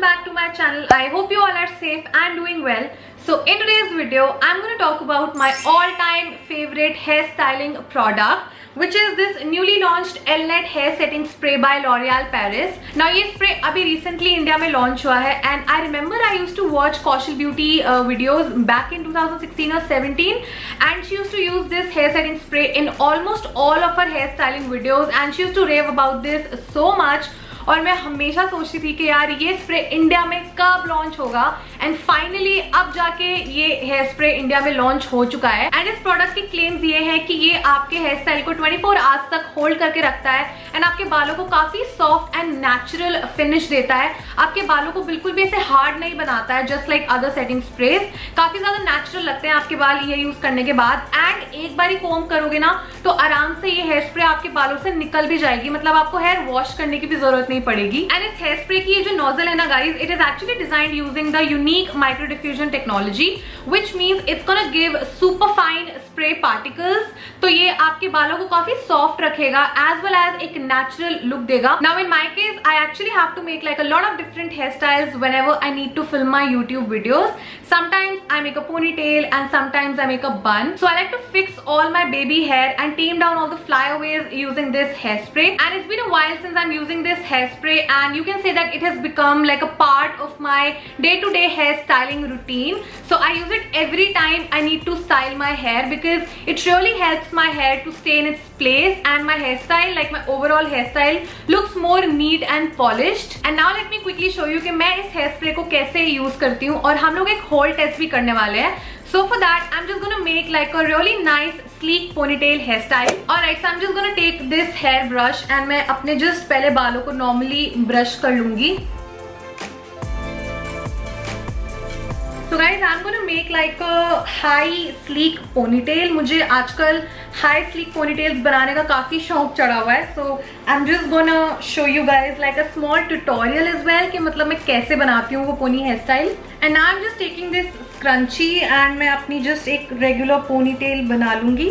back to my channel. I hope you all are safe and doing well. So in today's video, I'm going to talk about my all-time favorite hairstyling product, which is this newly launched Elnett Hair Setting Spray by L'Oreal Paris. Now ये spray अभी recently India में launch हुआ है, and I remember I used to watch Kaushal Beauty videos back in 2016 or 17, and she used to use this hair setting spray in almost all of her hairstyling videos, and she used to rave about this so much. और मैं हमेशा सोचती थी कि यार ये spray India में कब लॉन्च होगा, एंड फाइनली अब जाके ये हेयर स्प्रे इंडिया में लॉन्च हो चुका है। एंड इस प्रोडक्ट की क्लेम्स ये हैं कि ये आपके हेयर स्टाइल को 24 आवर्स तक होल्ड करके रखता है, एंड आपके बालों को काफी सॉफ्ट एंड नेचुरल फिनिश देता है। आपके बालों को बिल्कुल भी ऐसे हार्ड नहीं बनाता है, just like other setting sprays. काफी ज्यादा नेचुरल लगते हैं आपके बाल ये यूज करने के बाद, एंड एक बार ही कोम करोगे ना तो आराम से ये हेयर स्प्रे आपके बालों से निकल भी जाएगी, मतलब आपको हेयर वॉश करने की भी जरूरत नहीं पड़ेगी। एंड इस हेयर स्प्रे की ये जो नोजल है ना guys, it is actually designed using the unique micro diffusion technology, which means it's gonna give super fine spray particles. तो ये आपके बालों को काफी सॉफ्ट रखेगा एज वेल एज एक नेचुरल लुक देगा। Now in my case I actually have to make like a lot of different hair styles whenever I need to film my YouTube videos. Sometimes I make a ponytail and sometimes I make a bun. So I like to fix all my baby hair and tame down all the flyaways using this hairspray. And it's been a while since I'm using this hairspray, and you can say that it has become like a part of my day-to-day hair styling routine. So I use it every time I need to style my hair because it really helps my hair to stay in its place, and my hairstyle, like my overall hairstyle, looks more neat and polished. And now let me quickly show you कि मैं इस hairspray को कैसे use करती हूँ, और हम लोग एक होल टेस्ट भी करने वाले हैं। So for that I'm just gonna make like a really nice sleek ponytail hairstyle. Alright, so I'm just gonna take this hair brush and मैं अपने just पहले बालों को normally brush कर लूंगी। So guys, I'm gonna make like a high sleek ponytail. मुझे आजकल high sleek ponytails बनाने का काफी शौक चढ़ा हुआ है। So I'm just gonna show you guys like a small tutorial as well कि मतलब मैं कैसे बनाती हूँ वो pony hairstyle. And now I'm just taking this scrunchie and मैं अपनी just एक regular ponytail बना लूंगी।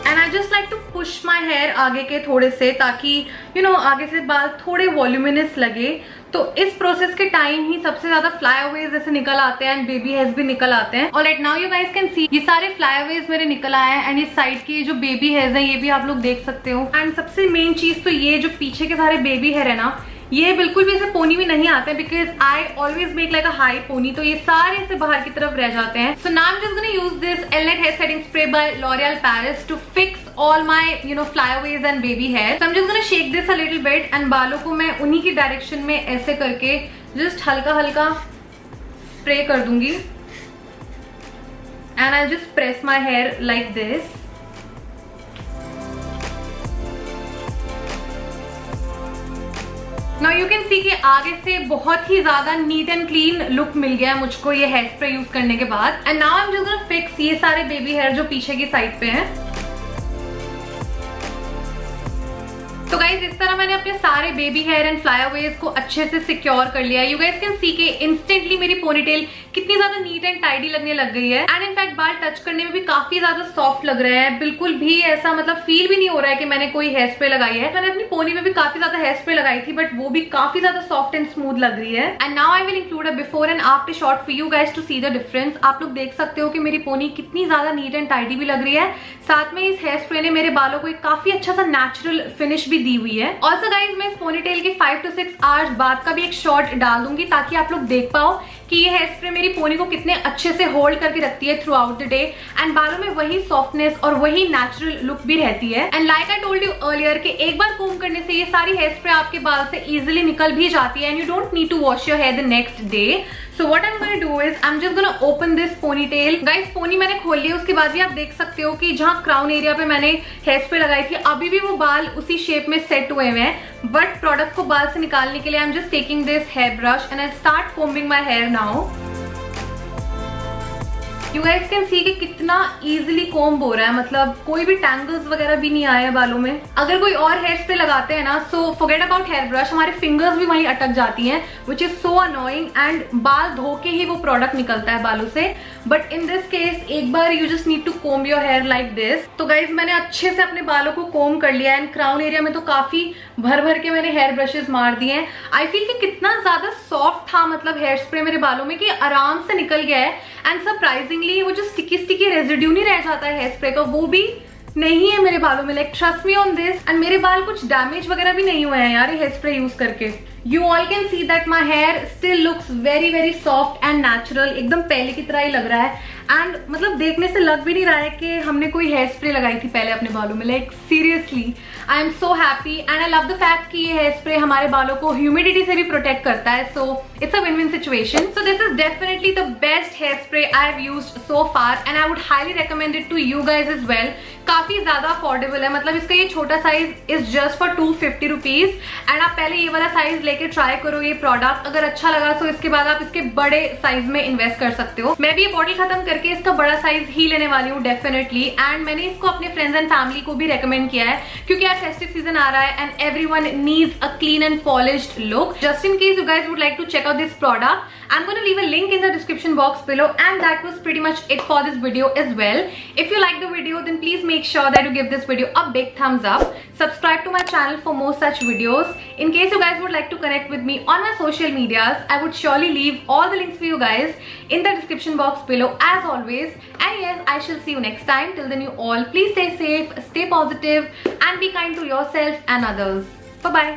And I just like to push my hair आगे के थोड़े से, ताकि you know आगे से बाल थोड़े वॉल्यूमिनस लगे। तो इस प्रोसेस के टाइम ही सबसे ज्यादा फ्लाईअवेज जैसे निकल आते हैं एंड बेबी हेयर्स भी निकल आते हैं। Alright, now you guys can see ये सारे फ्लाईअवेज मेरे निकल आए हैं, एंड इस साइड के जो बेबी हेयर्स हैं ये भी आप लोग देख सकते हो। एंड सबसे मेन चीज तो ये जो पीछे के सारे बेबी हेयर है ना, ये बिल्कुल भी ऐसे पोनी में नहीं आते हैं, because I always make like a high pony, तो ये सारे से बाहर की तरफ रह जाते हैं। So now I am just gonna use this Elnett Hair Setting Spray by L'Oreal Paris to fix all my flyaways and baby hair. So I'm just gonna shake this a little bit, and बालों को मैं उन्हीं की direction में ऐसे करके just हल्का हल्का स्प्रे कर दूंगी, and I'll just press my hair like this. Now you can see कि आगे से बहुत ही ज्यादा नीट एंड क्लीन लुक मिल गया है मुझको ये हेयर स्प्रे यूज करने के बाद। And now I am just gonna fix ये सारे बेबी हेयर जो पीछे की साइड पे हैं। तो गाइज इस तरह मैंने अपने सारे बेबी हेयर एंड फ्लाईअवेज को अच्छे से सिक्योर कर लिया है। यू गाइज कैन सी के इंस्टेंटली मेरी पोनीटेल कितनी ज्यादा नीट एंड टाइडी लगने लग गई है, एंड इनफैक्ट बाल टच करने में भी काफी ज्यादा सॉफ्ट लग रहे हैं। बिल्कुल भी ऐसा मतलब फील भी नहीं हो रहा है कि मैंने कोई हेयर स्प्रे लगाई है। मैंने अपनी पोनी में भी काफी ज्यादा हेयर स्प्रे लगाई थी, बट वो भी काफी ज्यादा सॉफ्ट एंड स्मूथ लग रही है। And now I will include a before and after shot for you guys to see the difference. आप लोग देख सकते हो कि मेरी पोनी कितनी ज्यादा नीट एंड टाइडी भी लग रही है, साथ में इस हेयर स्प्रे ने मेरे बालों को एक काफी अच्छा सा नेचुरल फिनिश भी दी हुई है। ऑल्सो गाइज मैं इस पोनीटेल के 5 to 6 आवर्स बाद का भी एक शॉट डाल दूंगी, ताकि आप लोग देख पाओ कि ये हेयर स्प्रे मेरी पोनी को कितने अच्छे से होल्ड करके रखती है through out the day, and बालों में वही सॉफ्टनेस और वही नेचुरल लुक भी रहती है। And like I told you earlier कि एक बार कोम करने से ये सारी हेयर स्प्रे आपके बाल से इजिली निकल भी जाती है, and you don't need to wash your hair the next day. So what I'm gonna do is I'm just gonna open this ponytail. Guys, pony मैंने खोल लिया, उसके बाद भी आप देख सकते हो कि जहाँ क्राउन एरिया पे मैंने हेयर स्प्रे लगाई थी अभी भी वो बाल उसी शेप में सेट हुए हुए हैं, बट प्रोडक्ट को बाल से निकालने के लिए I'm just taking this hair brush and I'll start combing my hair now. You guys can see कि कितना easily comb हो रहा है, मतलब कोई भी tangles वगैरह भी नहीं आए हैं बालों में। अगर कोई और हेयर स्प्रे लगाते हैं ना, so forget about hair brush, हमारे fingers भी वहीं अटक जाती हैं, which is so annoying, and बाल धो के ही वो प्रोडक्ट निकलता है बालों से। But in this case एक बार you just need to comb your hair like this। तो guys मैंने अच्छे से अपने बालों को comb कर लिया है, एंड क्राउन एरिया में तो काफी भर भर के मैंने हेयर ब्रशेस मार दिए हैं। आई फील कि कितना ज्यादा सॉफ्ट था मतलब हेयर स्प्रे मेरे बालों में कि आराम से निकल गया है, एंड सरप्राइजिंगली वो जो स्टिकी स्टिकी रेजिड्यू नहीं रह जाता है हेयर स्प्रे का, वो भी नहीं है मेरे बालों में। Like trust me on this, and मेरे बाल कुछ डैमेज वगैरह भी नहीं हुए हैं यार हेयर स्प्रे यूज करके। You all can see that my hair still looks very soft and natural, एकदम पहले की तरह ही लग रहा है, एंड मतलब देखने से लग भी नहीं रहा है कि हमने कोई हेयर स्प्रे लगाई थी पहले अपने बालों में। Like seriously I am so happy, and I love the fact कि ये हेयर स्प्रे हमारे बालों को ह्यूमिडिटी से भी प्रोटेक्ट करता है, so it's a win win situation. So this is definitely the best hair spray I have used so far, and I would highly recommend it to you guys as well. काफी ज्यादा affordable है, मतलब इसका ये छोटा size is just for 250 rupees, and आप पहले ये वाला साइज लेके ट्राई करो ये प्रोडक्ट। अगर अच्छा लगा तो इसके बाद आप इसके बड़े साइज में इन्वेस्ट कर सकते हो। मैं भी ये बॉटल खत्म करके इसका बड़ा साइज ही लेने वाली हूँ डेफिनेटली, एंड मैंने इसको अपने फ्रेंड्स एंड फैमिली को भी रेकमेंड किया है, क्योंकि आज फेस्टिव सीजन आ रहा है and everyone needs a clean and polished look. Just in case you guys would like to check out this product, I'm going to leave a link in the description box below, and that was pretty much it for this video as well. If you like the video, then please make sure that you give this video a big thumbs up. Subscribe to my channel for more such videos. In case you guys would like to connect with me on my social medias, I would surely leave all the links for you guys in the description box below as always. And yes, I shall see you next time. Till then, you all please stay safe, stay positive, and be kind to yourself and others. Bye bye.